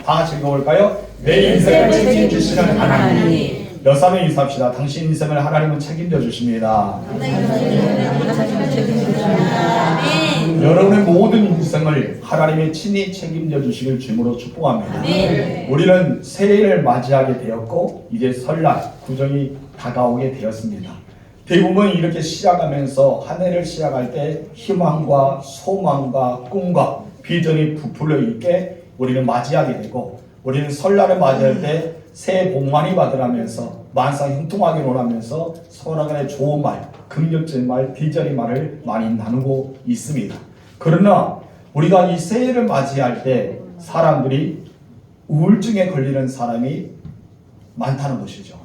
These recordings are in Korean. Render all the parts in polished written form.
다 같이 읽어볼까요? 내 인생을 책임지시는 하나님. 여사명 인사합시다. 당신 인생을 하나님은 책임져 주십니다. 여러분의 모든 인생을 하나님이 친히 책임져 주시길 주님으로 축복합니다. 우리는 새해를 맞이하게 되었고 이제 설날 구정이 다가오게 되었습니다. 대부분 이렇게 시작하면서 한 해를 시작할 때 희망과 소망과 꿈과 비전이 부풀려 있게 우리는 맞이하게 되고, 우리는 설날을 맞이할 때 새해 복 많이 받으라면서 만사 형통하게 놀라면서 서로 간에 좋은 말, 긍정적인 말, 비전의 말을 많이 나누고 있습니다. 그러나 우리가 이 새해를 맞이할 때 사람들이 우울증에 걸리는 사람이 많다는 것이죠.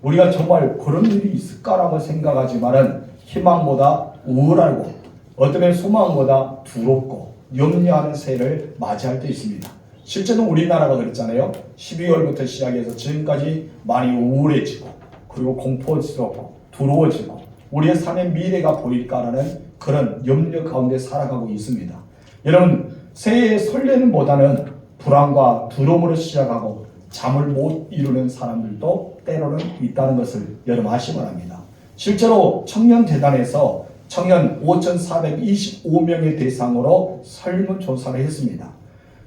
우리가 정말 그런 일이 있을까라고 생각하지만은 희망보다 우울하고 어쩌면 소망보다 두렵고 염려하는 새해를 맞이할 때 있습니다. 실제로 우리나라가 그랬잖아요. 12월부터 시작해서 지금까지 많이 우울해지고 그리고 공포스럽고 두려워지고 우리의 삶의 미래가 보일까라는 그런 염려 가운데 살아가고 있습니다. 여러분, 새해의 설레는보다는 불안과 두려움으로 시작하고 잠을 못 이루는 사람들도 때로는 있다는 것을 여러분 아시기 바랍니다. 실제로 청년재단에서 청년 5,425명의 대상으로 설문조사를 했습니다.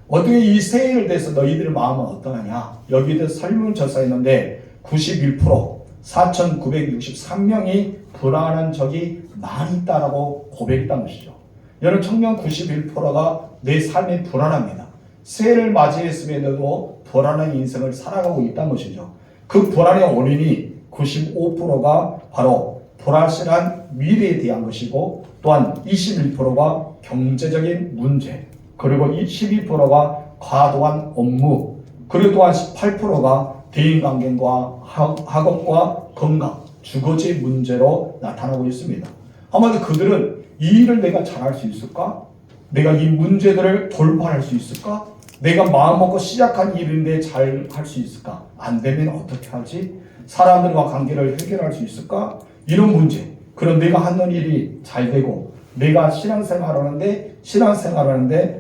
어떻게 이 새해를 대해서 너희들 마음은 어떠하냐? 여기에 대해서 설문조사했는데 91%, 4,963명이 불안한 적이 많이 있다라고 고백했다는 것이죠. 여러분, 청년 91%가 내 삶이 불안합니다. 새해를 맞이했음에도 불안한 인생을 살아가고 있다는 것이죠. 그 불안의 원인이 95%가 바로 불확실한 미래에 대한 것이고, 또한 21%가 경제적인 문제, 그리고 12%가 과도한 업무, 그리고 또한 18%가 대인관계와 학업과 건강, 주거지 문제로 나타나고 있습니다. 아마도 그들은 이 일을 내가 잘할 수 있을까? 내가 이 문제들을 돌파할 수 있을까? 내가 마음먹고 시작한 일인데 잘 할 수 있을까? 안 되면 어떻게 하지? 사람들과 관계를 해결할 수 있을까? 이런 문제. 그럼 내가 하는 일이 잘 되고 내가 신앙생활하는데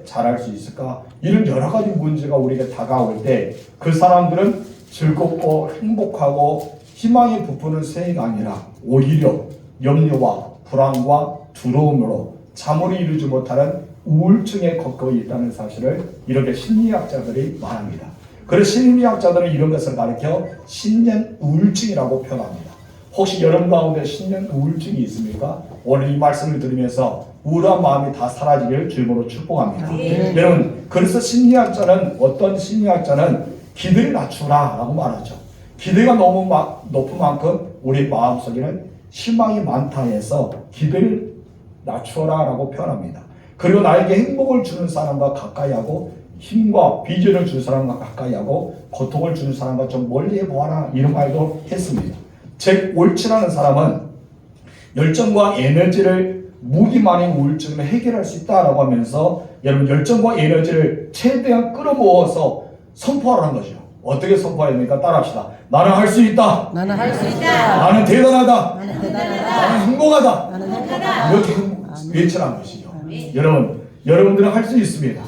잘할 수 있을까? 이런 여러 가지 문제가 우리에게 다가올 때 그 사람들은 즐겁고 행복하고 희망이 부푸는 새해가 아니라 오히려 염려와 불안과 두려움으로 잠을 이루지 못하는 우울증에 겪고 있다는 사실을 이렇게 심리학자들이 말합니다. 그래서 심리학자들은 이런 것을 가리켜 신년 우울증이라고 표현합니다. 혹시 여러분 가운데 신년 우울증이 있습니까? 오늘 이 말씀을 들으면서 우울한 마음이 다 사라지기를 주님으로 축복합니다. 여러분, 그래서 어떤 심리학자는 기대를 낮추라 라고 말하죠. 기대가 너무 높은 만큼 우리 마음속에는 실망이 많다 해서 기대를 낮추어라 라고 표현합니다. 그리고 나에게 행복을 주는 사람과 가까이 하고 힘과 비전을 주는 사람과 가까이 하고 고통을 주는 사람과 좀 멀리 해보아라, 이런 말도 했습니다. 잭 올치라는 사람은 열정과 에너지를 무기만의 우울증을 해결할 수 있다라고 하면서 여러분, 열정과 에너지를 최대한 끌어모아서 선포하라는 거죠. 어떻게 선포합니까? 따라합시다. 나는 할 수 있다. 나는 할 수 있다. 나는 대단하다. 나는 대단하다. 나는 행복하다. 나는 행복하다. 이렇게 외치라는 것이죠. 여러분들은 할 수 있습니다.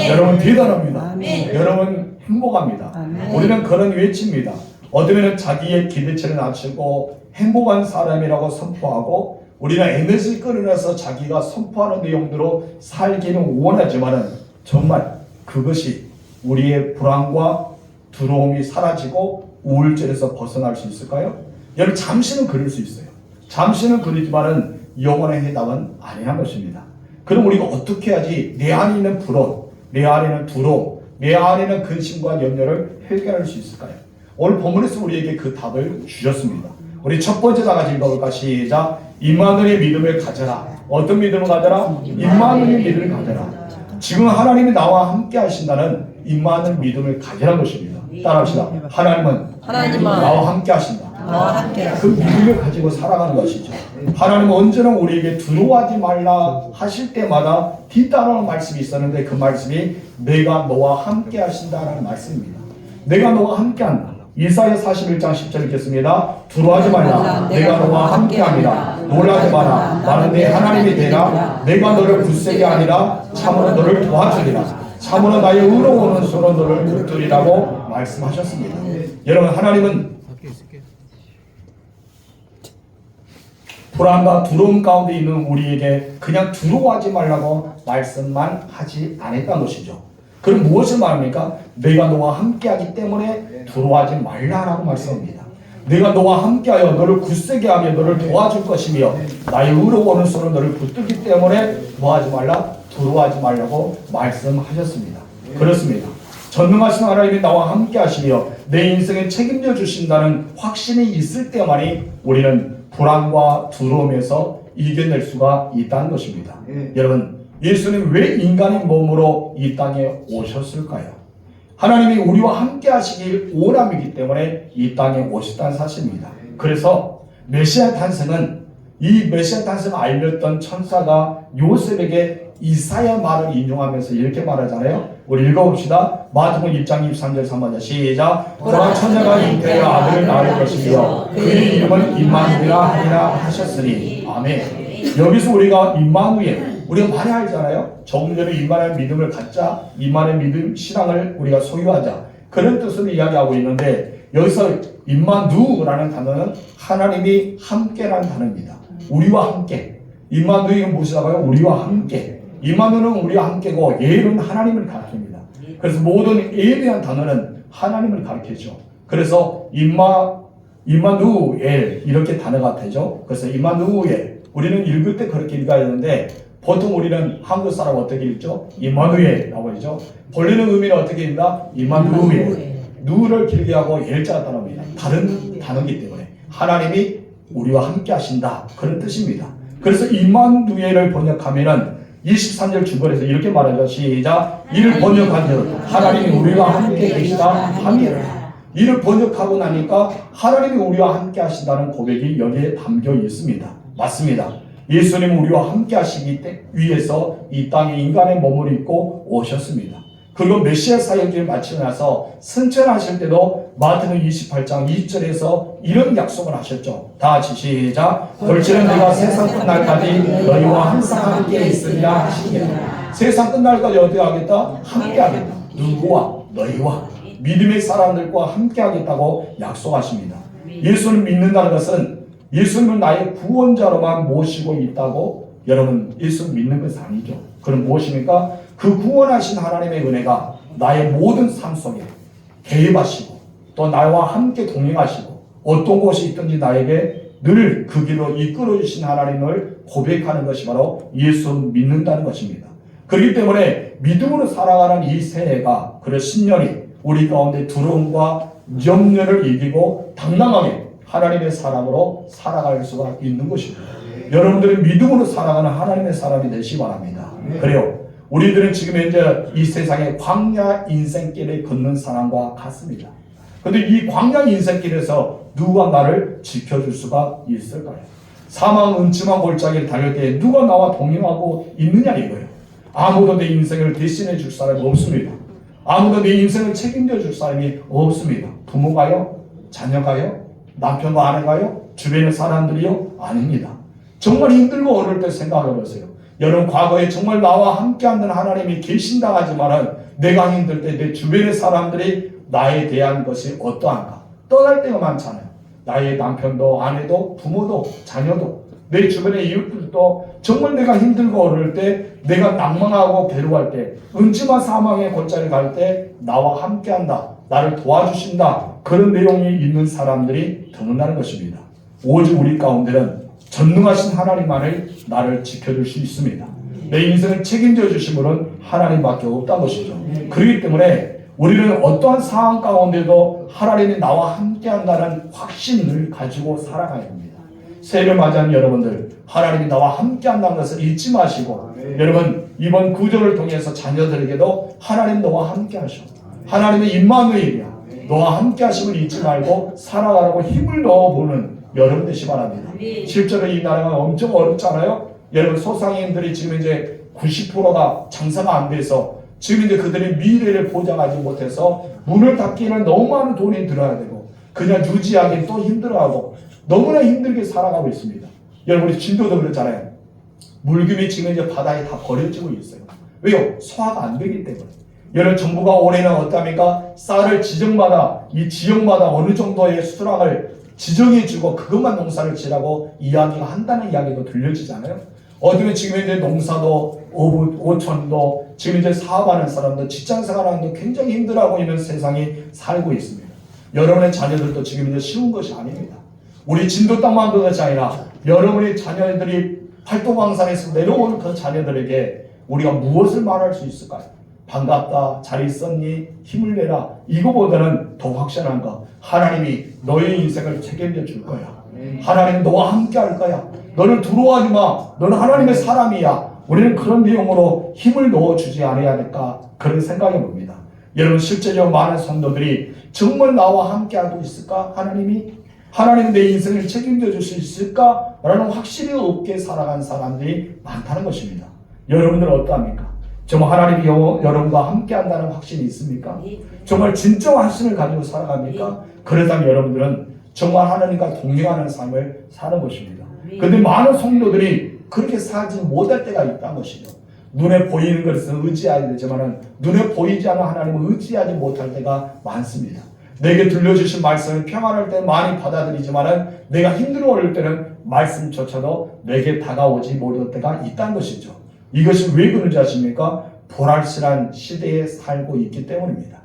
여러분 대단합니다. 여러분 행복합니다. 우리는 그런 외칩니다. 어쩌면 자기의 기대치를 낮추고 행복한 사람이라고 선포하고 우리는 에너지 끌어내서 자기가 선포하는 내용대로 살기는 원하지만은 정말 그것이 우리의 불안과 두려움이 사라지고 우울증에서 벗어날 수 있을까요? 여러분, 잠시는 그럴 수 있어요. 잠시는 그러지만은 영원의 해답은 아니라는 것입니다. 그럼 우리가 어떻게 해야지 내 안에 있는 불안, 내 안에 있는 두려움, 내 안에 있는 근심과 염려를 해결할 수 있을까요? 오늘 본문에서 우리에게 그 답을 주셨습니다. 우리 첫 번째 다 같이 읽어볼까? 시작. 임마누엘의 믿음을 가져라. 어떤 믿음을 가져라? 임마누엘의 믿음을 가져라. 지금 하나님이 나와 함께 하신다는 임마누엘 믿음을 가져라는 것입니다. 따라합시다. 하나님은 나와 함께 하신다. 그 믿음을 가지고 살아가는 것이죠. 하나님은 언제나 우리에게 두려워하지 말라 하실 때마다 뒤따르는 말씀이 있었는데 그 말씀이 내가 너와 함께 하신다라는 말씀입니다. 내가 너와 함께 한다. 이사야 41장 10절 읽겠습니다. 두려워하지 말라. 내가 너와 함께합니다. 놀라지 마라. 나는 네 하나님이 되라. 내가 너를 굳세게 하리라. 참으로 너를 도와주리라. 참으로 나의 의로우는 손으로 너를 붙들이라고 말씀하셨습니다. 여러분, 하나님은 불안과 두려움 가운데 있는 우리에게 그냥 두려워하지 말라고 말씀만 하지 않았다는 것이죠. 그럼 무엇을 말합니까? 내가 너와 함께하기 때문에 두려워하지 말라라고 말씀합니다. 내가 너와 함께하여 너를 굳세게 하며 너를 도와줄 것이며 나의 의로우는 손으로 너를 붙들기 때문에 뭐하지 말라? 두려워하지 말라고 말씀하셨습니다. 그렇습니다. 전능하신 하나님이 나와 함께 하시며 내 인생에 책임져 주신다는 확신이 있을 때만이 우리는 불안과 두려움에서 이겨낼 수가 있다는 것입니다. 여러분, 예수님 왜 인간의 몸으로 이 땅에 오셨을까요? 하나님이 우리와 함께 하시길 원함이기 때문에 이 땅에 오셨다는 사실입니다. 그래서 메시아 탄생은 이 메시아 탄생을 알렸던 천사가 요셉에게 이사야 말을 인용하면서 이렇게 말하잖아요. 우리 읽어봅시다. 마태복음 1장 23절 3절 시작. 보라 처녀가 잉태하여 아들을 낳을 것이며 그의 이름은 임마누엘이라 하리라 하셨으니 아멘. 여기서 우리가 임마누엘 우리가 많이 알잖아요. 조금 전에 임마누엘 믿음을 갖자, 임마누엘 믿음 신앙을 우리가 소유하자 그런 뜻을 이야기하고 있는데 여기서 임마누라는 단어는 하나님이 함께라는 단어입니다. 우리와 함께. 임마누엘이 무엇이라고요? 우리와 함께. 임마누엘은 우리와 함께고 엘은 하나님을 가리킵니다. 그래서 모든 엘이라는 단어는 하나님을 가리키죠. 그래서 임마누엘 이렇게 단어가 되죠. 그래서 임마누엘 우리는 읽을 때 그렇게 읽어야 되는데 보통 우리는 한국 사람 어떻게 읽죠? 임마누엘이라고 하죠. 본래는 의미는 어떻게 읽나? 임마누엘. 누를 길게 하고 엘자가 따라옵니다. 다른 단어이기 때문에 하나님이 우리와 함께 하신다 그런 뜻입니다. 그래서 임마누엘을 번역하면은 23절 중간에서 이렇게 말하죠. 시작. 이를 번역하면 하나님이 우리와 함께 계시다 함이라. 이를 번역하고 나니까 하나님이 우리와 함께 하신다는 고백이 여기에 담겨 있습니다. 맞습니다. 예수님은 우리와 함께 하시기 위해서 이 땅에 인간의 몸을 입고 오셨습니다. 그리고 메시아 사역을 마치고 나서 승천하실 때도 마태복음 28장 2절에서 이런 약속을 하셨죠. 다 같이 시작. 돌치는 내가 세상 끝날까지 너희와 항상 함께 있으리라 하시니라. 세상 끝날까지 어떻게 하겠다? 함께 하겠다. 누구와? 너희와. 믿음의 사람들과 함께 하겠다고 약속하십니다. 예수를 믿는다는 것은 예수님을 나의 구원자로만 모시고 있다고 여러분 예수 믿는 것은 아니죠. 그럼 무엇입니까? 그 구원하신 하나님의 은혜가 나의 모든 삶 속에 개입하시고 또 나와 함께 동행하시고 어떤 곳에 있든지 나에게 늘 그 길로 이끌어 주신 하나님을 고백하는 것이 바로 예수 믿는다는 것입니다. 그렇기 때문에 믿음으로 살아가는 이 새해가 그래 신년이 우리 가운데 두려움과 염려를 이기고 당당하게 하나님의 사람으로 살아갈 수가 있는 것입니다. 여러분들은 믿음으로 살아가는 하나님의 사람이 되시기 바랍니다. 그래요. 우리들은 지금 현재 이 세상에 광야 인생길을 걷는 사람과 같습니다. 그런데 이 광야 인생길에서 누가 나를 지켜줄 수가 있을까요? 사망 음침한 골짜기를 달릴 때 누가 나와 동행하고 있느냐 이거예요. 아무도 내 인생을 대신해 줄 사람이 없습니다. 아무도 내 인생을 책임져 줄 사람이 없습니다. 부모가요? 자녀가요? 남편과 아내가요? 주변의 사람들이요? 아닙니다. 정말 힘들고 어려울 때 생각해 보세요. 여러분 과거에 정말 나와 함께하는 하나님이 계신다 하지만은 내가 힘들 때 내 주변의 사람들이 나에 대한 것이 어떠한가? 떠날 때가 많잖아요. 나의 남편도 아내도 부모도 자녀도 내 주변의 이웃들도 정말 내가 힘들고 어려울 때 내가 낭망하고 괴로워할 때 음침한 사망의 골짜기를 갈 때 나와 함께한다. 나를 도와주신다. 그런 내용이 있는 사람들이 드문다는 것입니다. 오직 우리 가운데는 전능하신 하나님만을 나를 지켜줄 수 있습니다. 내 인생을 책임져 주신 분은 하나님밖에 없다는 것이죠. 그렇기 때문에 우리는 어떠한 상황 가운데도 하나님이 나와 함께한다는 확신을 가지고 살아가야 합니다. 새해를 맞이하는 여러분들 하나님이 나와 함께한다는 것을 잊지 마시고 여러분 이번 구절을 통해서 자녀들에게도 하나님 너와 함께하셔. 하나님의 임마누엘이야. 너와 함께하심을 잊지 말고 살아가라고 힘을 넣어보는 여러분 되시 바랍니다. 실제로 이 나라가 엄청 어렵잖아요. 여러분 소상인들이 지금 이제 90%가 장사가 안 돼서 지금 이제 그들의 미래를 보장하지 못해서 문을 닫기에는 너무 많은 돈이 들어야 되고 그냥 유지하기 또 힘들어하고 너무나 힘들게 살아가고 있습니다. 여러분 우리 진도도 그렇잖아요. 물금이 지금 이제 바다에 다 버려지고 있어요. 왜요? 소화가 안 되기 때문에. 여러 정부가 올해는 어떠합니까? 쌀을 지역마다 이 지역마다 어느 정도의 수량을 지정해주고 그것만 농사를 지라고 이야기가 한다는 이야기도 들려지잖아요. 어쩌면 지금 이제 농사도 어촌도 지금 이제 사업하는 사람도 직장생활하는데 굉장히 힘들어하고 있는 세상이 살고 있습니다. 여러분의 자녀들도 지금 이제 쉬운 것이 아닙니다. 우리 진도 땅만 그것이 아니라 여러분의 자녀들이 활동광산에서 내려온 그 자녀들에게 우리가 무엇을 말할 수 있을까요? 반갑다, 잘 있었니, 힘을 내라. 이거보다는 더 확실한 거. 하나님이 너의 인생을 책임져 줄 거야. 하나님은 너와 함께 할 거야. 너는 두려워하지 마. 너는 하나님의 사람이야. 우리는 그런 내용으로 힘을 넣어주지 않아야 될까? 그런 생각이 듭니다. 여러분 실제적으로 많은 성도들이 정말 나와 함께 하고 있을까? 하나님은 내 인생을 책임져 줄 수 있을까? 라는 확실히 없게 살아간 사람들이 많다는 것입니다. 여러분들은 어떠합니까? 정말 하나님이 여러분과 함께 한다는 확신이 있습니까? 정말 진정한 확신을 가지고 살아갑니까? 그렇다면 여러분들은 정말 하나님과 동행하는 삶을 사는 것입니다. 그런데 많은 성도들이 그렇게 살지 못할 때가 있다는 것이죠. 눈에 보이는 것을 의지해야 되지만 눈에 보이지 않는 하나님을 의지하지 못할 때가 많습니다. 내게 들려주신 말씀을 평안할 때 많이 받아들이지만 내가 힘들어 어릴 때는 말씀조차도 내게 다가오지 못할 때가 있다는 것이죠. 이것이 왜 그런지 아십니까? 불확실한 시대에 살고 있기 때문입니다.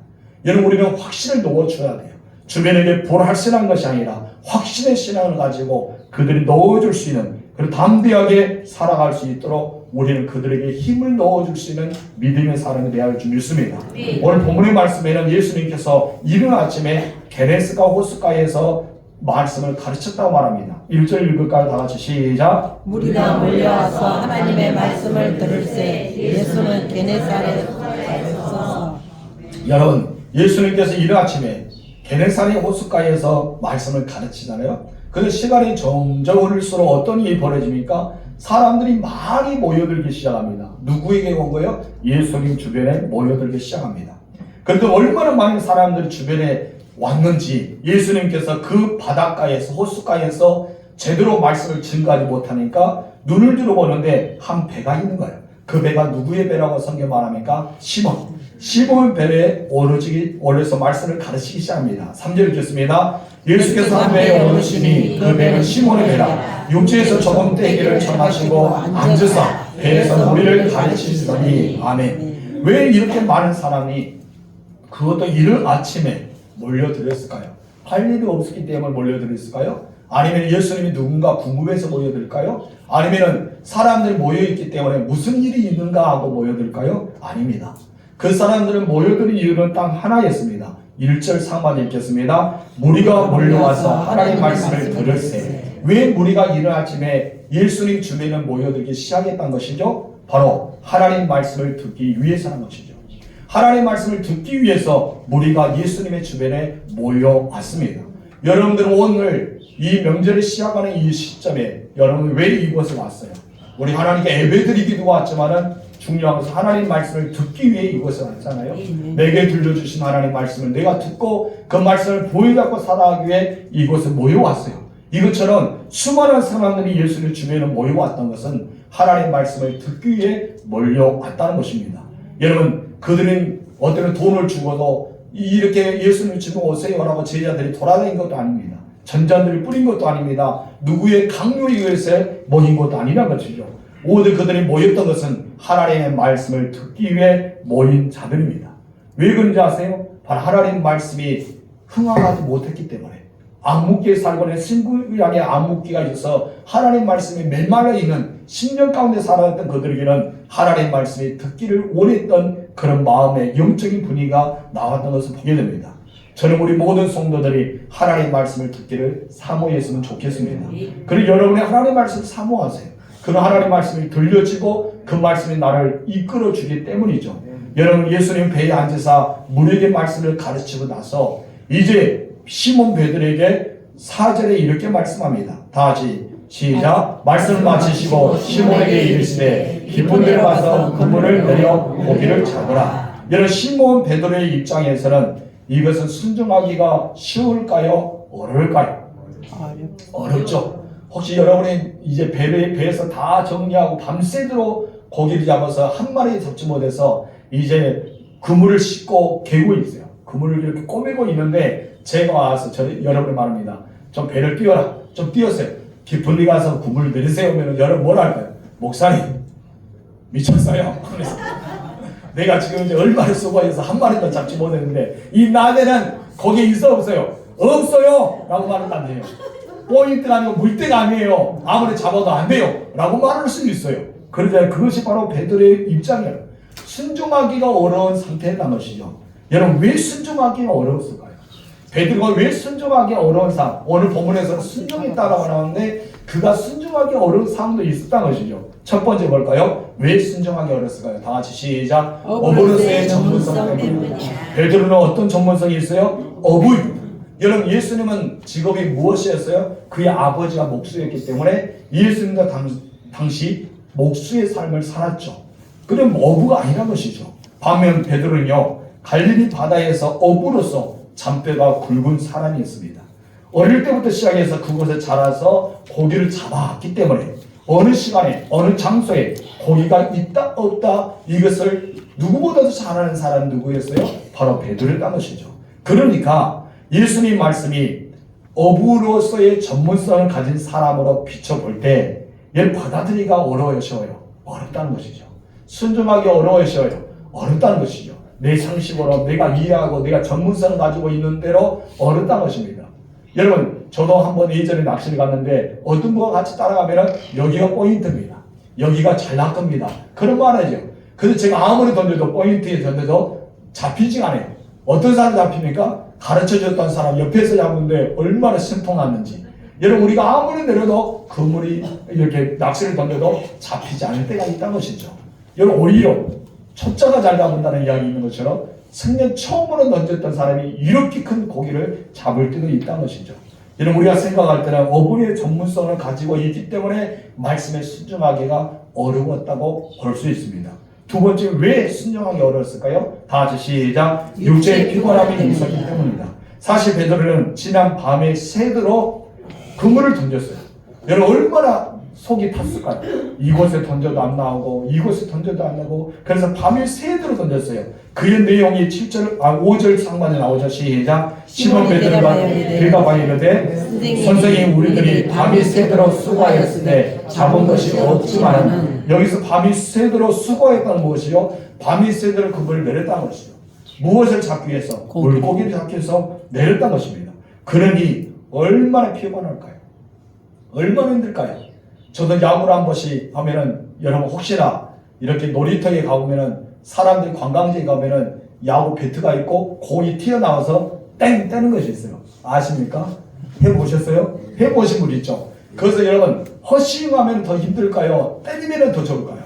여러분 우리는 확신을 넣어줘야 돼요. 주변에게 불확실한 것이 아니라 확신의 신앙을 가지고 그들이 넣어줄 수 있는 그리고 담대하게 살아갈 수 있도록 우리는 그들에게 힘을 넣어줄 수 있는 믿음의 사람이 되어야 할 줄 믿습니다. 오늘 본문의 말씀에는 예수님께서 이른 아침에 게네스가 호숫가에서 말씀을 가르쳤다고 말합니다. 1절 읽을까요? 다 같이 시작. 무리가 몰려와서 하나님의 말씀을 들을새 예수는 게네사렛에 서서. 여러분 예수님께서 이른 아침에 게네사렛 호숫가에서 말씀을 가르치잖아요. 그 시간이 점점 흐를수록 어떤 일이 벌어집니까? 사람들이 많이 모여들기 시작합니다. 누구에게 온 거예요? 예수님 주변에 모여들기 시작합니다. 그런데 얼마나 많은 사람들이 주변에 왔는지 예수님께서 그 바닷가에서 호숫가에서 제대로 말씀을 증거하지 못하니까 눈을 들어보는데 한 배가 있는 거예요. 그 배가 누구의 배라고 성경 말합니까? 시몬 배에 오르서 말씀을 가르치기 시작합니다. 3절 읽겠습니다. 예수께서 한 배에 오르시니 그 배는 시몬의 배라. 육지에서 조금 떼기를 청하시고 앉으사 배에서 우리를 가르치시더니 아멘. 왜 이렇게 많은 사람이 그것도 이른 아침에 몰려들었을까요? 할 일이 없었기 때문에 몰려들었을까요? 아니면 예수님이 누군가 궁금해서 모여들까요? 아니면 사람들이 모여있기 때문에 무슨 일이 있는가 하고 모여들까요? 아닙니다. 그 사람들은 모여드는 이유는 딱 하나였습니다. 1절 상반 읽겠습니다. 무리가 몰려와서 하나님 말씀을 들을새. 왜 무리가 이른 아침에 예수님 주변에 모여들기 시작했던 것이죠? 바로 하나님 말씀을 듣기 위해서라는 것이죠. 하나님 말씀을 듣기 위해서 무리가 예수님의 주변에 모여왔습니다. 여러분들은 오늘 이 명절을 시작하는 이 시점에 여러분 왜 이곳에 왔어요? 우리 하나님께 예배드리기도 왔지만은 중요한 것은 하나님 말씀을 듣기 위해 이곳에 왔잖아요. 내게 들려주신 하나님 말씀을 내가 듣고 그 말씀을 보여잡고 살아가기 위해 이곳에 모여왔어요. 이것처럼 수많은 사람들이 예수님 주변에 모여왔던 것은 하나님 말씀을 듣기 위해 몰려왔다는 것입니다. 여러분 그들은 어떤 돈을 주고도 이렇게 예수님 집에 오세요라고 제자들이 돌아다닌 것도 아닙니다. 전자들이 뿌린 것도 아닙니다. 누구의 강요에 의해서 모인 것도 아니란 것이죠. 오늘 그들이 모였던 것은 하나님의 말씀을 듣기 위해 모인 자들입니다. 왜 그런지 아세요? 바로 하나님 말씀이 흥황하지 못했기 때문에 암묵기에 살고 있는 신구약의 암묵기가 있어서 하나님 말씀이 메말라 있는 10년 가운데 살아왔던 그들에게는 하나님 말씀이 듣기를 원했던 그런 마음의 영적인 분위기가 나왔던 것을 보게 됩니다. 저는 우리 모든 성도들이 하나님 말씀을 듣기를 사모했으면 좋겠습니다. 그리고 여러분이 하나님 말씀을 사모하세요. 그런 하나님 말씀이 들려지고 그 말씀이 나를 이끌어주기 때문이죠. 여러분 예수님 배에 앉으사 무리에게 말씀을 가르치고 나서 이제 시몬 베드로에게 4절에 이렇게 말씀합니다. 다 같이 시작. 말씀을 마치시고 시몬에게 이르시되 깊은 데로 가서 그물을 내려 고기를 잡으라. 여러분 시몬 베드로의 입장에서는 이것은 순종하기가 쉬울까요? 어려울까요? 어렵죠. 혹시 여러분이 이제 배에서 다 정리하고 밤새도록 고기를 잡아서 한 마리 잡지 못해서 이제 그물을 싣고 개고 있어요. 그물을 이렇게 꼬매고 있는데 제가 와서 여러분이 말합니다. 좀 배를 띄워라. 좀 띄웠어요. 깊은 데 가서 그물을 내리세우면 여러분 뭘 할까요? 목사님 미쳤어요. 그래서 내가 지금 이제 얼마나 수고해서 한 마리도 잡지 못했는데 이 나대는 거기에 있어 없어요? 없어요! 라고 말한다는 거예요. 포인트가 아니고 물대가 아니에요. 아무리 잡아도 안 돼요. 라고 말할 수도 있어요. 그러자 그것이 바로 베드로의 입장이에요. 순종하기가 어려운 상태였다는 것이죠. 여러분 왜 순종하기가 어려웠을까요? 베드로가 왜 순종하기 어려운 상황? 오늘 본문에서는 순종이 있다라고 나오는데 그가 순종하기 어려운 상황도 있었다는 것이죠. 첫 번째 볼까요? 왜 순종하기 어렸을까요? 다 같이 시작. 어부로서의 전문성 때문에. 베드로는 어떤 전문성이 있어요? 어부. 여러분 예수님은 직업이 무엇이었어요? 그의 아버지가 목수였기 때문에 예수님도 당시 목수의 삶을 살았죠. 그럼 어부가 아니란 것이죠. 반면 베드로는요 갈릴리 바다에서 어부로서 잔뼈가 굵은 사람이었습니다. 어릴 때부터 시작해서 그곳에 자라서 고기를 잡아왔기 때문에 어느 시간에 어느 장소에 고기가 있다 없다 이것을 누구보다도 잘 아는 사람은 누구였어요? 바로 베드로였던 것이죠. 그러니까 예수님 말씀이 어부로서의 전문성을 가진 사람으로 비춰볼 때 얘를 받아들이기가 어려워요. 어렵다는 것이죠. 순종하기 어려워요. 어렵다는 것이죠. 내 상식으로 내가 이해하고 내가 전문성을 가지고 있는 대로 어렵다는 것입니다. 여러분 저도 한번 예전에 낚시를 갔는데 어떤 분과 같이 따라가면 여기가 포인트입니다. 여기가 잘 낚습니다. 그런 말 하죠. 그래서 제가 아무리 던져도 포인트에 던져도 잡히지가 않아요. 어떤 사람 잡힙니까? 가르쳐줬던 사람 옆에서 잡는데 얼마나 심통났는지. 여러분 우리가 아무리 내려도 그물이 이렇게 낚시를 던져도 잡히지 않을 때가 있다는 것이죠. 여러분 오히려 초짜가 잘 잡는다는 이야기 있는 것처럼 생전 처음으로 던졌던 사람이 이렇게 큰 고기를 잡을 때도 있다는 것이죠. 여러분 우리가 생각할 때는 어부의 전문성을 가지고 있기 때문에 말씀에 순종하기가 어려웠다고 볼 수 있습니다. 두 번째 왜 순종하기 어려웠을까요? 다 같이 시작. 육체의 피곤함이 있었기 때문입니다. 사실 베드로는 지난 밤에 새도록 그물을 던졌어요. 여러분 얼마나 속이 탔을까요? 이곳에 던져도 안 나오고 이곳에 던져도 안 나오고 그래서 밤에 새도록 던졌어요. 그의 내용이 5절 상반에 나오죠. 시작. 시몬 베드로가 대답하여 이르되 선생님 우리들이 밤이 새도록 수고하였을 때 잡은 것이 없지만 여기서 밤이 새도록 수고했다는 무엇이요? 밤이 새도록 그물을 내렸다는 것이죠. 무엇을 잡기 위해서? 물고기를 잡기 위해서 내렸다는 것입니다. 그러니 얼마나 피곤할까요? 얼마나 힘들까요? 저도 야구를 한 번씩 하면은 여러분 혹시나 이렇게 놀이터에 가보면은 사람들이 관광지에 가면은 야구 배트가 있고 공이 튀어나와서 땡 떼는 것이 있어요. 아십니까? 해보셨어요? 해보신 분 있죠? 그래서 여러분 허쉬윙하면 더 힘들까요? 때리면 더 좋을까요?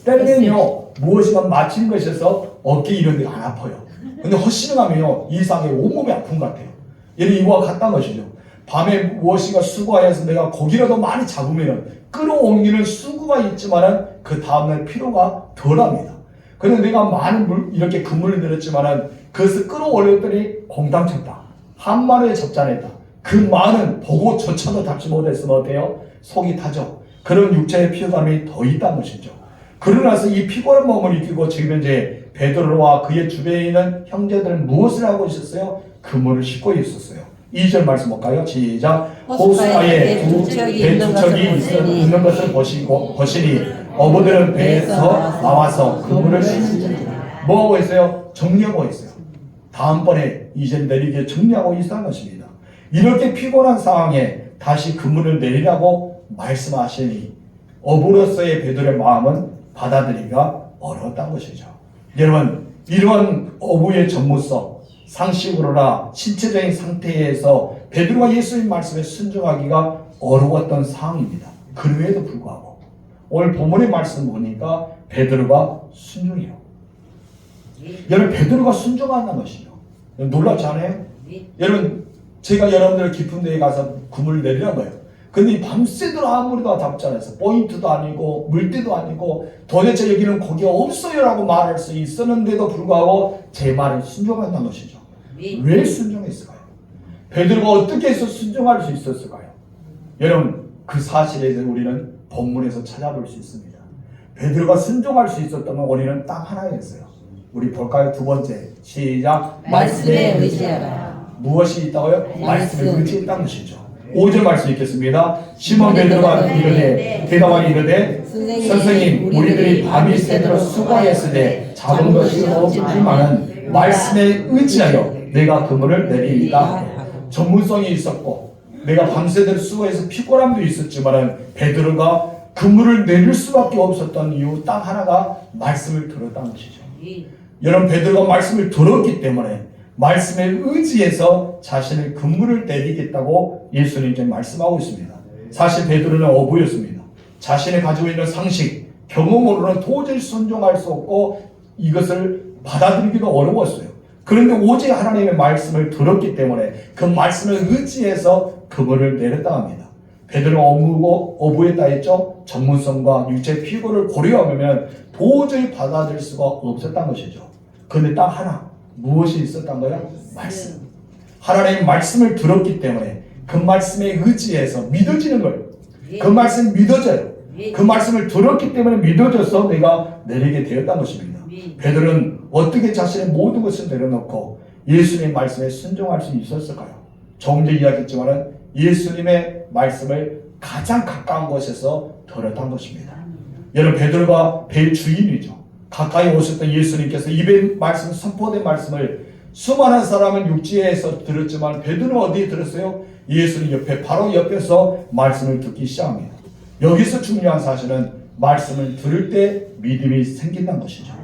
때리면요 무엇인가 맞힌 것이어서 어깨 이런 데가 안 아파요. 근데 허쉬윙하면요 이상하게 온몸이 아픈 것 같아요. 얘는 이거와 같다는 것이죠. 밤에 무엇인가 수고하여서 내가 고기라도 많이 잡으면 끌어올리는 수고가 있지만은 그 다음날 피로가 덜합니다. 그런데 내가 많은 이렇게 그물을 들었지만은 그것을 끌어올렸더니 공당 쳤다. 한 마리에 접잔했다. 그 많은 보고조차도 잡지 못했으면 어때요? 속이 타죠. 그런 육체의 피곤함이 더 있다는 것이죠. 그러고 나서 이 피곤한 몸을 이기고 지금 현재 베드로와 그의 주변에 있는 형제들은 무엇을 하고 있었어요? 그물을 싣고 있었어요. 2절 말씀 볼까요? 시작. 호숫가에 배 두 척이 있는 것을 보시니 어부들은 배에서 나와서 그물을 싣습니다. 뭐하고 있어요? 정리하고 있어요. 다음번에 이제 내리게 정리하고 있다는 것입니다. 이렇게 피곤한 상황에 다시 그물을 내리라고 말씀하시니 어부로서의 베드로의 마음은 받아들이기가 어려웠다는 것이죠. 여러분 이러한 어부의 전문성 상식으로나 신체적인 상태에서 베드로가 예수님 말씀에 순종하기가 어려웠던 상황입니다. 그럼에도 불구하고 오늘 본문의 말씀 보니까 베드로가 순종해요. 여러분 베드로가 순종한다는 것이죠. 놀랍지 않아요? 여러분 제가 여러분들 깊은 데에 가서 그물을 내리란 거예요. 근데 밤새도록 아무리도 잡지 않았어요. 포인트도 아니고 물때도 아니고 도대체 여기는 고기가 없어요 라고 말할 수 있었는데도 불구하고 제 말에 순종한다는 것이죠. 왜 순종했을까요? 베드로가 어떻게 해서 순종할 수 있었을까요? 여러분 그 사실에 대해서 우리는 본문에서 찾아볼 수 있습니다. 베드로가 순종할 수 있었던 원인은 딱 하나였어요. 우리 볼까요? 두 번째. 시작. 말씀에 의지하라. 무엇이 있다고요? 말씀. 말씀에 의지했다는 것이죠. 5절 말씀 읽겠습니다. 시몬 베드로가 이르되 대답하니 이르되 선생님 우리들이 밤이 새도록 수고하였으되 잡은 것이 없지만은 말씀에 의지하여 내가 그물을 내리이다. 전문성이 있었고 내가 밤새도록 수고해서 피곤함도 있었지만은 베드로가 그물을 내릴 수밖에 없었던 이유 딱 하나가 말씀을 들었다는 것이죠. 여러분 베드로가 말씀을 들었기 때문에 말씀에 의지해서 자신의 그물을 내리겠다고 예수님께 말씀하고 있습니다. 사실 베드로는 어부였습니다. 자신이 가지고 있는 상식, 경험으로는 도저히 순종할 수 없고 이것을 받아들이기도 어려웠어요. 그런데 오직 하나님의 말씀을 들었기 때문에 그 말씀을 의지해서 그물을 내렸다 합니다. 베드로가 어부했다 했죠. 전문성과 육체 피고를 고려하면 도저히 받아들일 수가 없었던 것이죠. 그런데 딱 하나 무엇이 있었던 거예요? 말씀. 하나님의 말씀을 들었기 때문에 그 말씀에 의지해서 믿어지는 거예요. 그 말씀이 믿어져요. 그 말씀을 들었기 때문에 믿어져서 내가 내리게 되었던 것입니다. 베드로는 어떻게 자신의 모든 것을 내려놓고 예수님의 말씀에 순종할 수 있었을까요? 조금 전에 이야기했지만 예수님의 말씀을 가장 가까운 곳에서 들었던 것입니다. 여러분 베드로가 배의 주인이죠. 가까이 오셨던 예수님께서 입에 말씀, 선포된 말씀을 수많은 사람은 육지에서 들었지만 베드로는 어디에 들었어요? 예수님 옆에 바로 옆에서 말씀을 듣기 시작합니다. 여기서 중요한 사실은 말씀을 들을 때 믿음이 생긴다는 것이죠.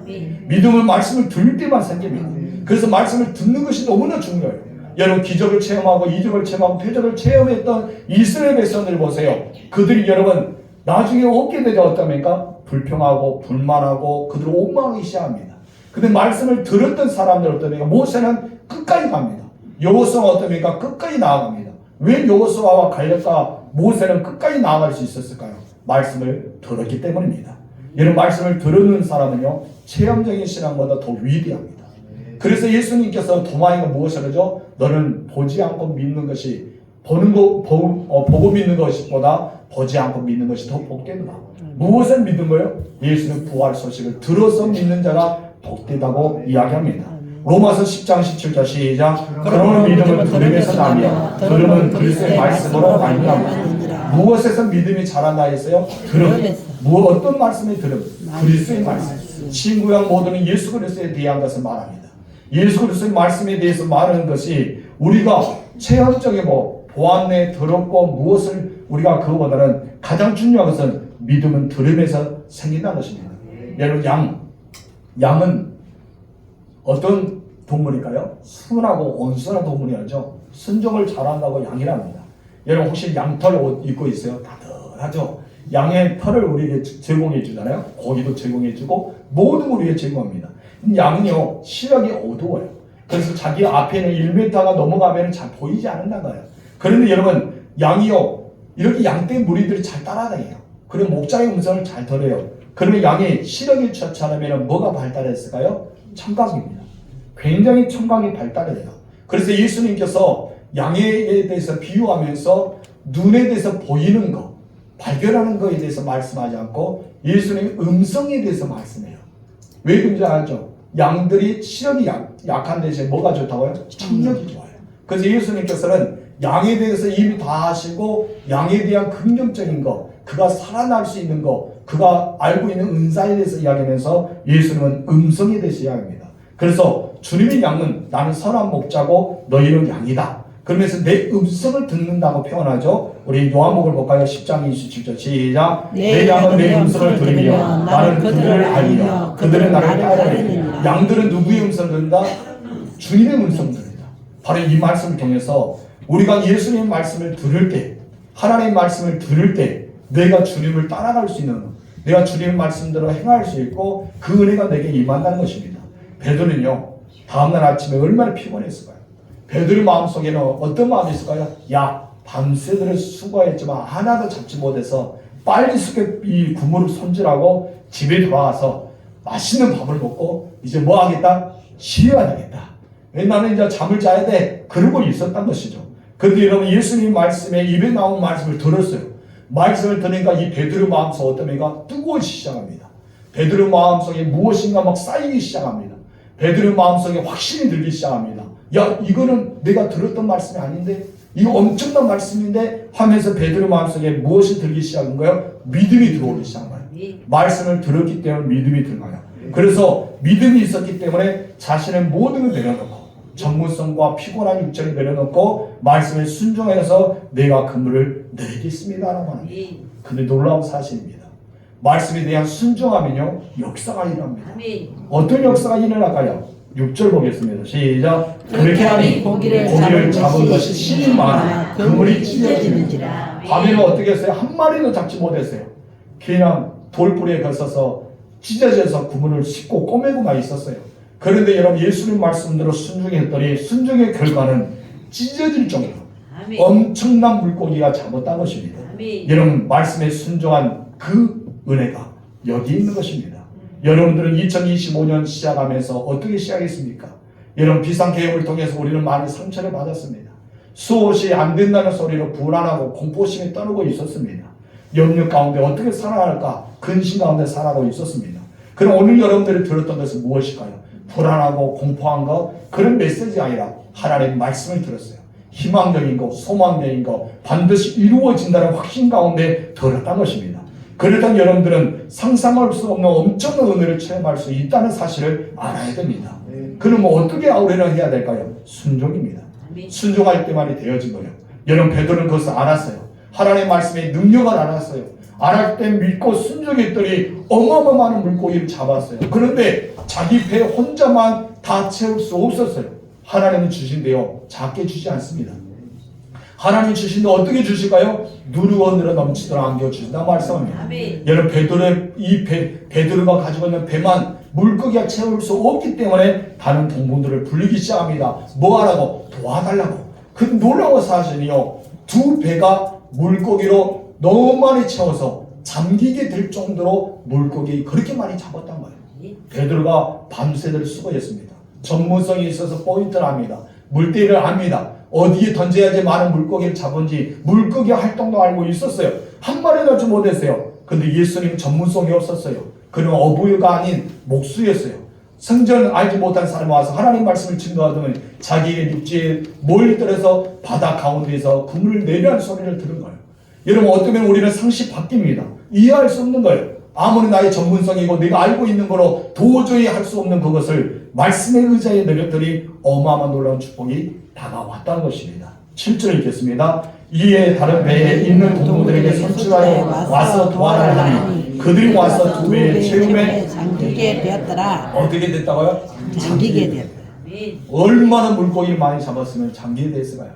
믿음은 말씀을 들을 때만 생깁니다. 그래서 말씀을 듣는 것이 너무나 중요해요. 여러분 기적을 체험하고 이적을 체험하고 표적을 체험했던 이스라엘 백성들 보세요. 그들이 여러분 나중에 얻게 되자 어떻습니까? 불평하고 불만하고 그들을 원망하기 시작합니다. 근데 말씀을 들었던 사람들 어떻습니까? 모세는 끝까지 갑니다. 여호수아가 어떻습니까? 끝까지 나아갑니다. 왜 여호수아와 갈렙과 모세는 끝까지 나아갈 수 있었을까요? 말씀을 들었기 때문입니다. 이런 말씀을 들은 사람은요 체험적인 신앙보다 더 위대합니다. 그래서 예수님께서 도마에게 무엇을 하죠? 너는 보지 않고 믿는 것이 보고 믿는 것보다 보지 않고 믿는 것이 더 복되다. 무엇을 믿는 거예요? 예수는 부활 소식을 들어서 믿는 자가 복되다고 이야기합니다. 로마서 10장 17절 시작. 그러므로 믿음은 들음에서 나며 들음은 그리스도의 말씀으로 말미암아. 무엇에서 믿음이 자란다 했어요? 들음. 어떤 말씀이 들음? 그리스도의 말씀. 신구약 모두는 예수 그리스도에 대한 것을 말합니다. 예수 그리스도의 말씀에 대해서 말하는 것이 우리가 체험적인 보았네 들었고 무엇을 우리가 그거보다는 가장 중요한 것은 믿음은 들음에서 생긴다는 것입니다. 여러분 양은 어떤 동물일까요? 순하고 온순한 동물이죠. 순종을 잘한다고 양이랍니다. 여러분 혹시 양털 옷 입고 있어요? 따뜻하죠? 양의 털을 우리에게 제공해 주잖아요. 고기도 제공해 주고 모든 걸 우리에게 제공합니다. 양은요 시력이 어두워요. 그래서 자기 앞에는 1m가 넘어가면 잘 보이지 않는다고요. 그런데 여러분 양이요 이렇게 양떼 무리들이 잘 따라다녀요. 그리고 목자의 음성을 잘 들어요. 그러면 양이 시력이 좋지 않으면 뭐가 발달했을까요? 청각입니다. 굉장히 청각이 발달해요. 그래서 예수님께서 양에 대해서 비유하면서 눈에 대해서 보이는 것, 발견하는 것에 대해서 말씀하지 않고 예수님 음성에 대해서 말씀해요. 왜 그런지 알죠? 양들이 시력이 약한 대신에 뭐가 좋다고요? 청력이 좋아요. 그래서 예수님께서는 양에 대해서 이미 다 하시고 양에 대한 긍정적인 것, 그가 살아날 수 있는 것, 그가 알고 있는 은사에 대해서 이야기하면서 예수님은 음성에 대해서 이야기합니다. 그래서 주님의 양은 나는 선한 목자고 너희는 양이다. 그러면서 내 음성을 듣는다고 표현하죠. 우리 요한복음 볼까요? 10장 27절 시작. 내 양은 내 음성을 들으며 나는 그들을 알리며 그들은 나를 따르리라. 양들은 누구의 음성을 듣는다? 주님의 음성을 듣는다. 바로 이 말씀을 통해서 우리가 예수님의 말씀을 들을 때, 하나님의 말씀을 들을 때 내가 주님을 따라갈 수 있는, 내가 주님의 말씀대로 행할 수 있고 그 은혜가 내게 임한다는 것입니다. 베드로는요 다음날 아침에 얼마나 피곤했을까요? 베드로 마음속에는 어떤 마음이 있을까요? 야 밤새도록 수고했지만 하나도 잡지 못해서 빨리 이 그물을 손질하고 집에 돌아와서 맛있는 밥을 먹고 이제 뭐 하겠다? 쉬어야 되겠다. 왜 나는 이제 잠을 자야 돼. 그러고 있었던 것이죠. 그런데 여러분 예수님 말씀에 입에 나온 말씀을 들었어요. 말씀을 들으니까 이 베드로 마음속 어떠니까 뜨거워지기 시작합니다. 베드로 마음속에 무엇인가 막 쌓이기 시작합니다. 베드로 마음속에 확신이 들기 시작합니다. 야, 이거는 내가 들었던 말씀이 아닌데, 이거 엄청난 말씀인데 하면서 베드로 마음속에 무엇이 들기 시작한 거예요? 믿음이 들어오기 시작한 거예요. 말씀을 들었기 때문에 믿음이 들어가요. 그래서 믿음이 있었기 때문에 자신의 모든 걸 내려놓고 전문성과 피곤한 육체를 내려놓고 말씀에 순종해서 내가 그물을 내리겠습니다라고 합니다. 근데 놀라운 사실입니다. 말씀에 대한 순종하면요 역사가 일어납니다. 어떤 역사가 일어날까요? 6절 보겠습니다. 시작. 그렇게 하니 고기를 잡은 것이 신이 많아 그물이 찢어지는지라. 밤에는 어떻게 했어요? 한 마리도 잡지 못했어요. 그냥 돌뿌리에 걸쳐서 찢어져서 그물을 씻고 꼬매고만 있었어요. 그런데 여러분 예수님 말씀대로 순종했더니 순종의 결과는 찢어질 정도로 엄청난 물고기가 잡았다는 것입니다. 여러분 말씀에 순종한 그 은혜가 여기 있는 것입니다. 여러분들은 2025년 시작하면서 어떻게 시작했습니까? 여러분 비상계획을 통해서 우리는 많은 상처를 받았습니다. 수옷이 안 된다는 소리로 불안하고 공포심에 떠르고 있었습니다. 염려 가운데 어떻게 살아갈까 근심 가운데 살아가고 있었습니다. 그럼 오늘 여러분들이 들었던 것은 무엇일까요? 불안하고 공포한 거 그런 메시지가 아니라 하나님의 말씀을 들었어요. 희망적인 거 소망적인 거 반드시 이루어진다는 확신 가운데 들었다는 것입니다. 그러던 여러분들은 상상할 수 없는 엄청난 은혜를 체험할 수 있다는 사실을 알아야 됩니다. 그럼 어떻게 우리는 해야 될까요? 순종입니다. 순종할 때만이 되어진 거예요. 여러분 베드로는 그것을 알았어요. 하나님의 말씀의 능력을 알았어요. 알았을 때 믿고 순종했더니 어마어마한 물고기를 잡았어요. 그런데 자기 배 혼자만 다 채울 수 없었어요. 하나님은 주신대요. 작게 주지 않습니다. 하나님 주신데 어떻게 주실까요? 누르고 늘어 넘치도록 안겨주신다 말씀합니다. 여러분 베드로의 이 베드로가 가지고 있는 배만 물고기가 채울 수 없기 때문에 다른 동문들을 불리기 시작합니다. 뭐 하라고? 도와달라고. 그 놀라운 사실이요. 두 배가 물고기로 너무 많이 채워서 잠기게 될 정도로 물고기 그렇게 많이 잡았단 말이에요. 베드로가 밤새도록 수고했습니다. 전문성이 있어서 포인트를 압니다. 물때를 압니다. 어디에 던져야지 많은 물고기를 잡은지 물고기 활동도 알고 있었어요. 한 마리 잡지 못했어요. 근데 예수님 전문성이 없었어요. 그는 어부가 아닌 목수였어요. 성전 알지 못한 사람이 와서 하나님 말씀을 증거하더니 자기의 육지에 몰려들어서 바다 가운데에서 그물을 내려는 소리를 들은 거예요. 여러분 어쩌면 우리는 상식 바뀝니다. 이해할 수 없는 거예요. 아무리 나의 전문성이고 내가 알고 있는 거로 도저히 할 수 없는 그것을 말씀의 의자에 내렸더니 어마어마한 놀라운 축복이 다가왔다는 것입니다. 7절 읽겠습니다. 이에 다른 배에 있는 동무들에게 선출하여 와서 도와달라 하니 그들이 와서 두 배의 채움에 잠기게 되었더라. 어떻게 됐다고요? 잠기게 되었더라. 얼마나 물고기를 많이 잡았으면 잠기게 됐을까요?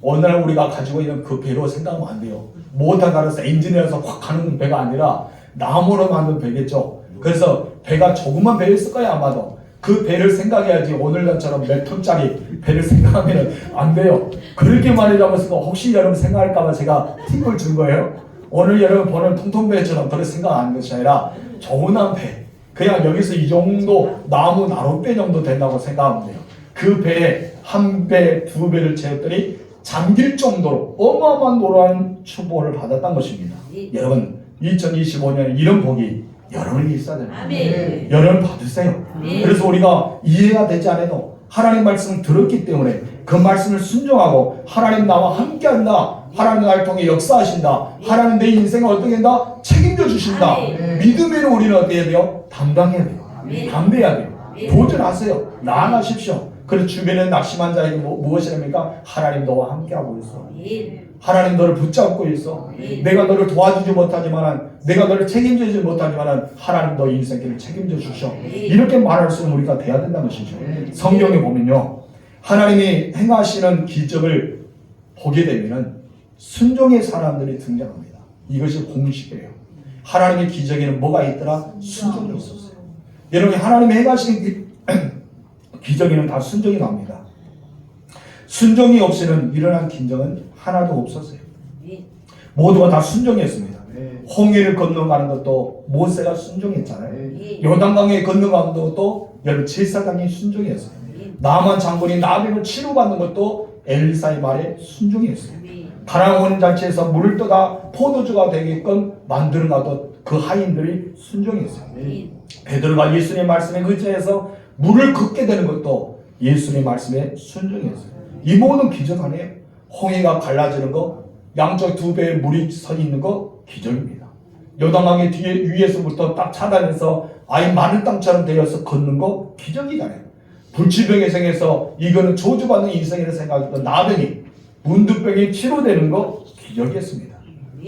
오늘 우리가 가지고 있는 그 배로 생각하면 안 돼요. 모터 갈아서 엔진이라서 확 가는 배가 아니라 나무로 만든 배겠죠. 그래서 배가 조그만 배였을 거예요 아마도. 그 배를 생각해야지 오늘날처럼 몇 톤짜리 배를 생각하면 안 돼요. 그렇게 많이 잡았으니까 혹시 여러분 생각할까봐 제가 팁을 준 거예요. 오늘 여러분 보는 통통배처럼 그렇게 생각하는 것이 아니라 조그만 배. 그냥 여기서 이 정도 나무 나룻배 정도 된다고 생각하면 돼요. 그 배에 한 배, 두 배를 채웠더니 잠길 정도로 어마어마한 노란 축복을 받았던 것입니다. 여러분 2025년 이런 복이 여러분에게 있어야 됩니다. 여러분 받으세요. 그래서 우리가 이해가 되지 않아도 하나님 말씀을 들었기 때문에 그 말씀을 순종하고 하나님 나와 함께한다. 하나님 나를 통해 역사하신다. 하나님 내 인생을 어떻게 한다? 책임져 주신다. 믿음으로 우리는 어떻게 해야 돼요? 담당해야 돼요. 담대해야 돼요. 도전하세요. 나아가십시오. 그래서 주변에 낙심한 자에게 무엇이랍니까? 하나님 너와 함께하고 있어. 하나님 너를 붙잡고 있어. 내가 너를 도와주지 못하지만 내가 너를 책임지지 못하지만 하나님 너 인생길을 책임져 주셔. 이렇게 말할 수 있는 우리가 돼야 된다는 것이죠. 성경에 보면요. 하나님이 행하시는 기적을 보게 되면 순종의 사람들이 등장합니다. 이것이 공식이에요. 하나님의 기적에는 뭐가 있더라? 순종이 있었어요. 여러분 하나님이 행하시는 기적에는 다 순종이 나옵니다. 순종이 없이는 일어난 기적은 하나도 없었어요. 모두가 다 순종했습니다. 홍해를 건너가는 것도 모세가 순종했잖아요. 요단강에 건너가는 것도 여러분 제사장이 순종했어요. 나만 장군이 나병을 치료받는 것도 엘리사의 말에 순종했어요. 가나안 원잔치에서 물을 떠다 포도주가 되게끔 만드는 것도 그 하인들이 순종했어요. 베드로가 예수님의 말씀에 의지해서 물을 걷게 되는 것도 예수님의 말씀에 순종했어요. 이 모든 기적 아니에요? 홍해가 갈라지는 거, 양쪽 두 배의 물이 서 있는 거 기적입니다. 요단강의 뒤에 위에서부터 딱 차단해서 아예 마른 땅처럼 되어서 걷는 거 기적이잖아요. 불치병에 생해서 이거는 저주받는 인생이라 생각했던 나병이 문두병이 치료되는 거 기적이었습니다.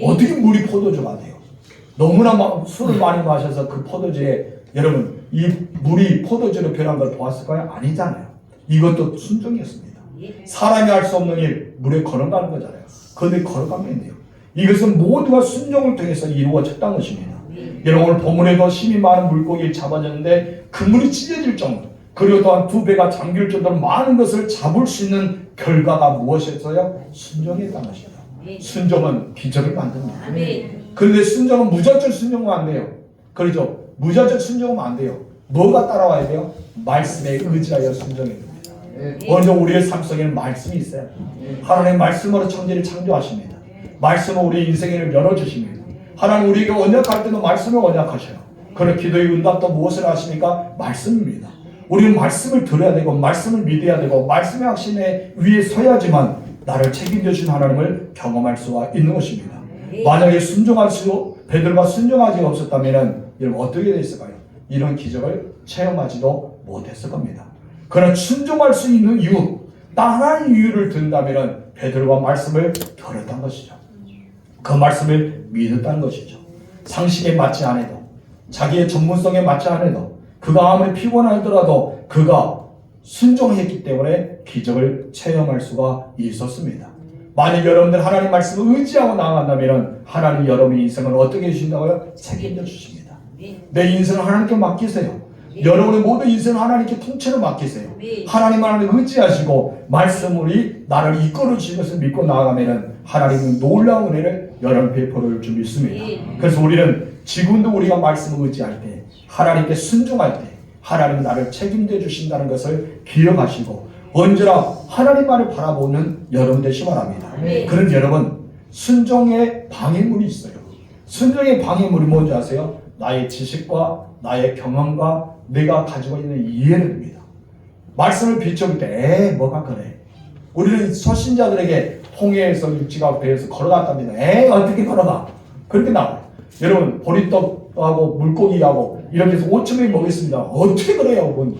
어떻게 물이 포도주가 돼요? 너무나 술을 많이 마셔서 그 포도주에 여러분 이 물이 포도주로 변한 걸 보았을까요? 아니잖아요. 이것도 순종이었습니다. 사람이 할 수 없는 일 물에 걸어가는 거잖아요. 그런데 걸어가면 돼요. 이것은 모두가 순종을 통해서 이루어졌다는 것입니다. 여러분 오늘 본문에도 힘이 많은 물고기를 잡아줬는데 그물이 찢어질 정도 그리고 또한 두 배가 잠길 정도로 많은 것을 잡을 수 있는 결과가 무엇이었어요? 순종이었다는 것입니다. 순종은 기적을 만듭니다. 그런데 순종은 무작정 순종은 안 돼요. 그렇죠? 무작정 순종은 안 돼요. 뭐가 따라와야 돼요? 말씀에 의지하여 순종해야 됩니다. 먼저 우리의 삶 속에는 말씀이 있어요. 하나님의 말씀으로 천지를 창조하십니다. 말씀은 우리 인생을 열어주십니다. 하나님 우리에게 언약할 때도 말씀을 언약하셔요. 그런 기도의 응답도 무엇을 하십니까? 말씀입니다. 우리는 말씀을 들어야 되고 말씀을 믿어야 되고 말씀의 확신에 위에 서야지만 나를 책임져 주신 하나님을 경험할 수가 있는 것입니다. 만약에 순종할 수 베드로가 순종하지 없었다면 여러분 어떻게 됐을까요? 이런 기적을 체험하지도 못했을 겁니다. 그러나 순종할 수 있는 이유, 딱 하나의 이유를 든다면 베드로가 말씀을 들었던 것이죠. 그 말씀을 믿었다는 것이죠. 상식에 맞지 않아도 자기의 전문성에 맞지 않아도 그가 아무리 피곤하더라도 그가 순종했기 때문에 기적을 체험할 수가 있었습니다. 만약 여러분들 하나님 말씀을 의지하고 나아간다면 하나님 여러분의 인생을 어떻게 해주신다고요? 책임져 주십니다. 내 인생을 하나님께 맡기세요. 여러분의 모든 인생을 하나님께 통째로 맡기세요. 하나님을 의지하시고 말씀으로 나를 이끌어 주신 것을 믿고 나아가면 하나님은 놀라운 은혜를 여러분 베풀어 줄 줄 믿습니다. 그래서 우리는 지금도 우리가 말씀을 의지할 때 하나님께 순종할 때 하나님은 나를 책임져 주신다는 것을 기억하시고 언제나 하나님만을 바라보는 여러분 되시기 바랍니다. 그런 여러분 순종의 방해물이 있어요. 순종의 방해물이 뭔지 아세요? 나의 지식과 나의 경험과 내가 가지고 있는 이해입니다. 말씀을 비춰볼 때 뭐가 그래? 우리는 초신자들에게 홍해에서 육지가 배에서 걸어갔답니다. 어떻게 걸어가? 그렇게 나와요. 여러분 보리떡하고 물고기하고 이렇게 해서 5,000명이 먹겠습니다. 어떻게 그래요?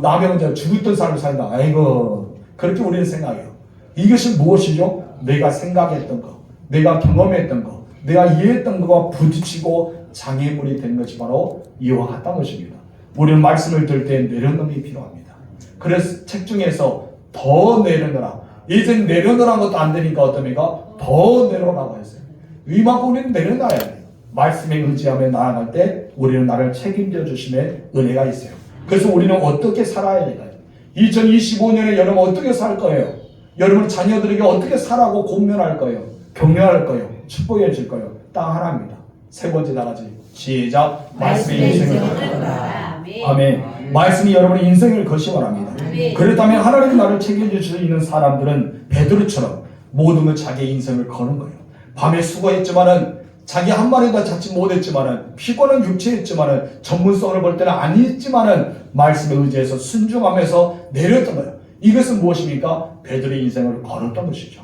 남의 죽었던 사람을 살다. 아이고 그렇게 우리는 생각해요. 이것이 무엇이죠? 내가 생각했던 거, 내가 경험했던 거, 내가 이해했던 거와 부딪히고 장애물이 된 것이 바로 이와 같다는 것입니다. 우리는 말씀을 들을 때 내려놓음이 필요합니다. 그래서 책 중에서 더 내려놓으라. 이제 내려놓으라는 것도 안 되니까 어떻습니까? 더 내려놓으라고 했어요. 이만큼 우리는 내려놔야 돼요. 말씀에 의지하며 나아갈 때 우리는 나를 책임져 주심의 은혜가 있어요. 그래서 우리는 어떻게 살아야 될까요? 2025년에 여러분 어떻게 살 거예요? 여러분 자녀들에게 어떻게 살라고 공면할 거예요? 격려할 거예요? 축복해 줄 거예요? 딱 하나입니다. 세 번째 다 같이 시작. 말씀의 인생을 거라. 아멘. 말씀이 여러분의 인생을 것이 바랍니다. 그렇다면 하나님이 나를 책임져 줄 수 있는 사람들은 베드로처럼 모든 것 자기의 인생을 거는 거예요. 밤에 수고했지만은 자기 한 마리도 잡지 못했지만은 피곤한 육체였지만은 전문성을 볼 때는 아니었지만은 말씀에 의지해서 순종하면서 내렸던 거예요. 이것은 무엇입니까? 베드로의 인생을 걸었던 것이죠.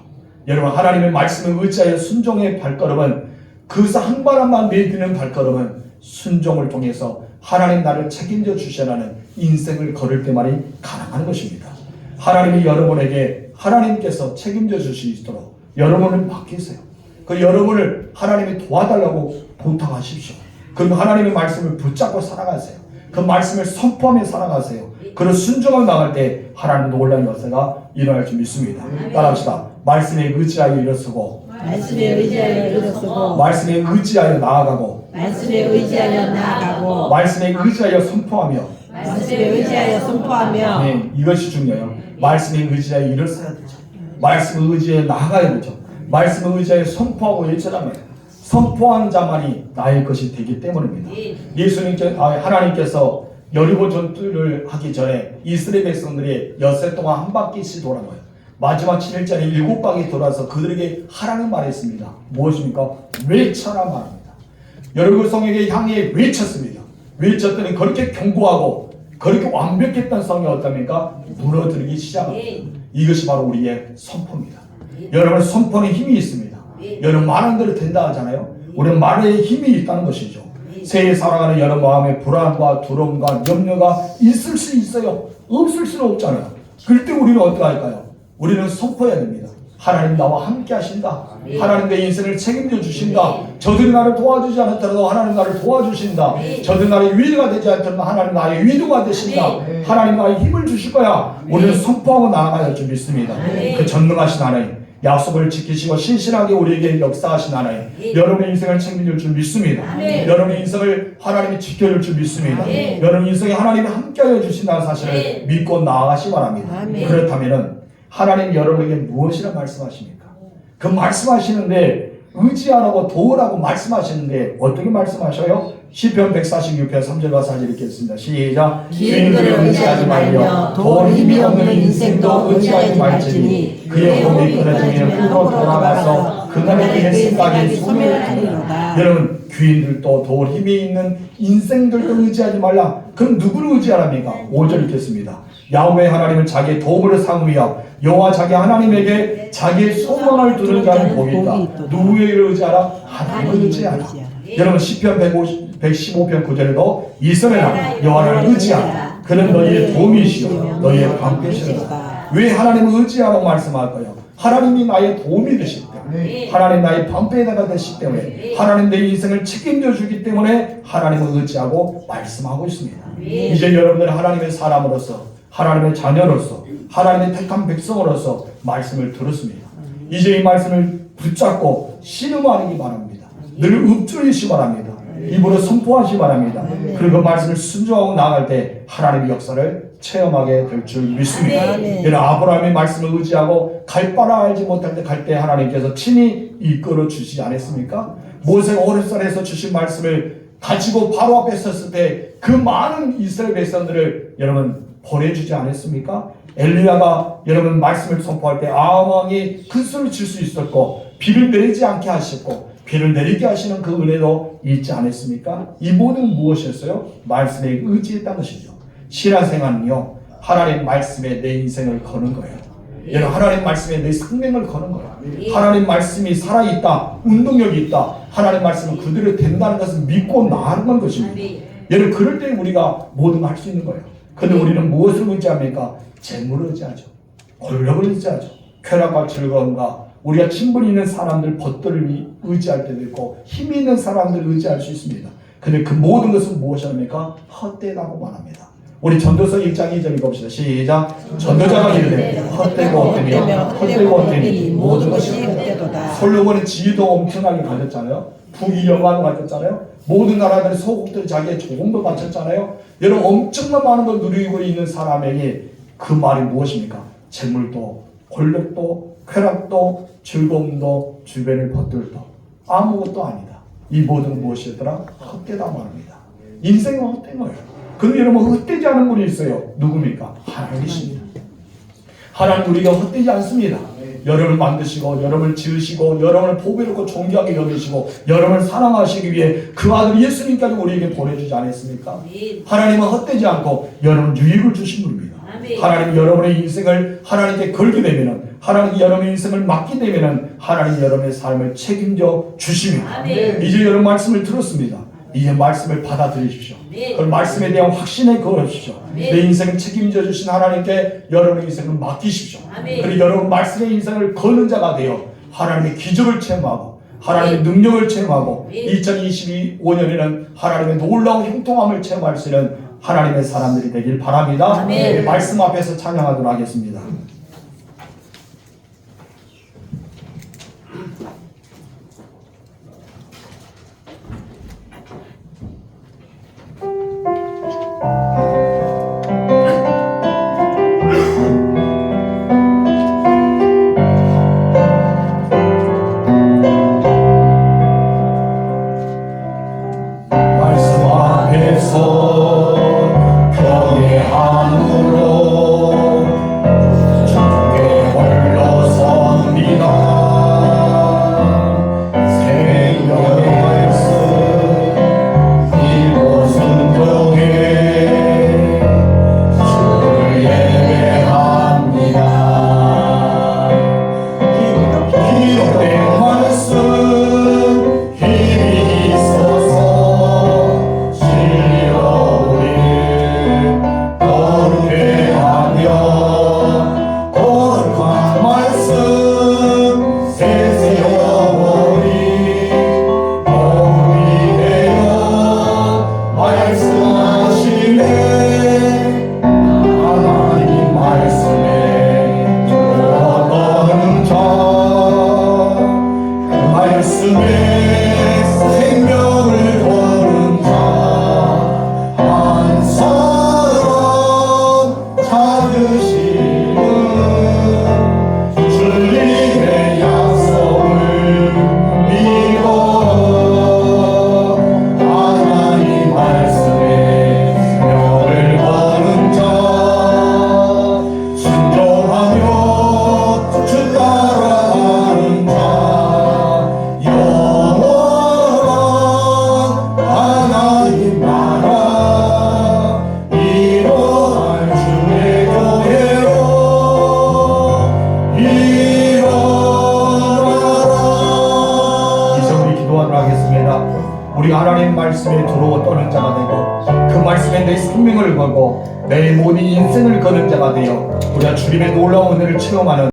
여러분 하나님의 말씀에 의지하여 순종의 발걸음은 그것을 한 발 한 발 내딛는 발걸음은 순종을 통해서 하나님 나를 책임져 주시라는 인생을 걸을 때만이 가능한 것입니다. 하나님이 여러분에게 하나님께서 책임져 주시도록 여러분을 맡기세요. 그 여러분을 하나님이 도와달라고 부탁하십시오. 그럼 하나님의 말씀을 붙잡고 살아가세요. 그 말씀을 선포하며 살아가세요. 그런 순종을 나갈 때 하나님 놀라운 역사가 일어날 줄 믿습니다. 따라합시다. 말씀에 의지하여 일어서고 말씀에 의지하여 일어서고 말씀에 의지하여 나아가고 말씀에 의지하여 나아가고 말씀에 의지하여 선포하며 말씀에 의지하여 선포하며 네, 이것이 중요해요. 말씀에 의지하여 일어서야 되죠. 말씀에 의지하여 나아가야 되죠. 말씀에 의지하여 선포하고 외쳐라면 선포한 자만이 나의 것이 되기 때문입니다. 하나님께서 여리고 전투를 하기 전에 이스라엘 백성들이 엿새 동안 한 바퀴씩 돌아가요. 마지막 7일째는 7바퀴 돌아서 그들에게 하라는 말이 있습니다. 무엇입니까? 외쳐라 말입니다. 여리고 성에게 향해 외쳤습니다. 외쳤더니 그렇게 견고하고 그렇게 완벽했던 성이 어떻습니까? 무너뜨리기 시작합니다. 이것이 바로 우리의 선포입니다. 여러분, 선포는 힘이 있습니다. 여러분, 말한 대로 된다 하잖아요. 우리는 말에 힘이 있다는 것이죠. 새해 살아가는 여러분 마음에 불안과 두려움과 염려가 있을 수 있어요. 없을 수는 없잖아요. 그럴 때 우리는 어떻게 할까요? 우리는 선포해야 됩니다. 하나님 나와 함께 하신다. 하나님 내 인생을 책임져 주신다. 저들이 나를 도와주지 않았더라도 하나님 나를 도와주신다. 저들이 나의 위로가 되지 않더라도 하나님 나의 위로가 되신다. 하나님 나의 힘을 주실 거야. 우리는 선포하고 나아가야 할 줄 믿습니다. 그 전능하신 하나님, 약속을 지키시고 신실하게 우리에게 역사하신 하나님, 여러분의 인생을 책임질 줄 믿습니다. 여러분의 인생을 하나님이 지켜줄 줄 믿습니다. 여러분 인생에 하나님이 함께하여 주신다는 사실을 믿고 나아가시 바랍니다. 그렇다면 하나님 여러분에게 무엇이라 말씀하십니까? 그 말씀하시는데 의지하라고 도우라고 말씀하시는데 어떻게 말씀하셔요? 시편 146편 3절과 4절 읽겠습니다. 시작. 귀인들을 의지하지 말며 도울 힘이 없는 인생도 의지하지 말지니 그의 몸이 끊어지면 흙으로 돌아가서 그날의 생각이 소멸하리로다. 여러분, 귀인들도 도울 힘이 있는 인생들도 의지하지 말라. 그럼 누구를 의지하랍니까? 5절 읽겠습니다. 야훼 하나님은 자기의 도움을 삼으며 여호와 자기 하나님에게 자기의 소망을 두는 자는 복이 있다. 누구에게 의지하라? 하나님을 의지하라. 여러분, 시편 115편 9절에도 이스라엘아 여호와를 의지하라. 그는 너희의 도움이시요 너희의 방패시로다. 왜 하나님을 의지하라고 말씀할까요? 하나님이 나의 도움이 되시기 때문에, 하나님 나의 방패가 되시기 때문에, 하나님 내 인생을 책임져 주기 때문에 하나님을 의지하고 말씀하고 있습니다. 이제 여러분들은 하나님의 사람으로서, 하나님의 자녀로서, 하나님의 택한 백성으로서 말씀을 들었습니다. 이제 이 말씀을 붙잡고 신음하기 바랍니다. 늘 읊조리시 바랍니다. 입으로 선포하시 바랍니다. 그리고 그 말씀을 순종하고 나아갈 때 하나님의 역사를 체험하게 될 줄 믿습니다. 이런 아브라함의 말씀을 의지하고 갈 바를 알지 못할 때 갈 때 하나님께서 친히 이끌어 주시지 않았습니까? 모세가 오랫살에서 주신 말씀을 가지고 바로 앞에 섰을 때 그 많은 이스라엘 백성들을 여러분 보내주지 않았습니까? 엘리야가 여러분 말씀을 선포할 때 아람 왕이 큰 소리를 칠 수 있었고 비를 내리지 않게 하셨고 비를 내리게 하시는 그 은혜도 있지 않았습니까? 이 모든 무엇이었어요? 말씀에 의지했다는 것이죠. 신앙생활은요, 하나님 말씀에 내 인생을 거는 거예요. 여러분, 하나님 말씀에 내 생명을 거는 거예요. 하나님 말씀이 살아있다, 운동력이 있다, 하나님 말씀은 그대로 된다는 것을 믿고 나아가는 것입니다. 여러분, 그럴 때 우리가 모든 걸 할 수 있는 거예요. 근데 우리는 무엇을 의지합니까? 재물을 의지하죠. 권력을 의지하죠. 쾌락과 즐거움과 우리가 친분이 있는 사람들 벗들을 의지할 때도 있고 힘이 있는 사람들을 의지할 수 있습니다. 근데 그 모든 것은 무엇입니까? 헛되다고 말합니다. 우리 전도서 1장 2절 읽어봅시다. 시작. 전도자가 이르되 헛되고 헛되며 헛되고 헛되니 모든 것이 헛되도다. 솔로몬은 지혜도 엄청나게 가졌잖아요. 북이 영광을 가졌잖아요. 모든 나라들의 소국들이 자기의 조공도 바쳤잖아요. 여러분, 엄청난 많은 걸 누리고 있는 사람에게 그 말이 무엇입니까? 재물도 권력도 쾌락도 즐거움도 주변의 것들도 아무것도 아니다. 이 모든 무엇이더라? 헛되다 말합니다. 인생은 헛된 거예요. 근데 여러분, 헛되지 않은 분이 있어요. 누굽니까? 하나님이십니다. 하나님 우리가 헛되지 않습니다. 여러분을 만드시고 여러분을 지으시고 여러분을 보배롭고 존귀하게 여기시고 여러분을 사랑하시기 위해 그 아들 예수님까지 우리에게 보내주지 않았습니까? 하나님은 헛되지 않고 여러분 유익을 주신 분입니다. 하나님 여러분의 인생을 하나님께 걸게 되면은, 하나님이 여러분의 인생을 맡게 되면은 하나님 여러분의 삶을 책임져 주십니다. 이제 여러분 말씀을 들었습니다. 이제 말씀을 받아들이십시오. 그 말씀에 대한 확신에 걸으십시오. 내 인생을 책임져 주신 하나님께 여러분의 인생을 맡기십시오. 그리고 여러분 말씀의 인생을 거는 자가 되어 하나님의 기적을 체험하고 하나님의 능력을 체험하고 2025년에는 하나님의 놀라운 형통함을 체험할 수 있는 하나님의 사람들이 되길 바랍니다. 말씀 앞에서 찬양하도록 하겠습니다. 말씀 앞에서 경외함으로 말씀에 두려워 떠는 자가 되고 그 말씀에 내 생명을 걸고 내 모든 인생을 거는 자가 되어 우리가 주님의 놀라운 은혜를 체험하는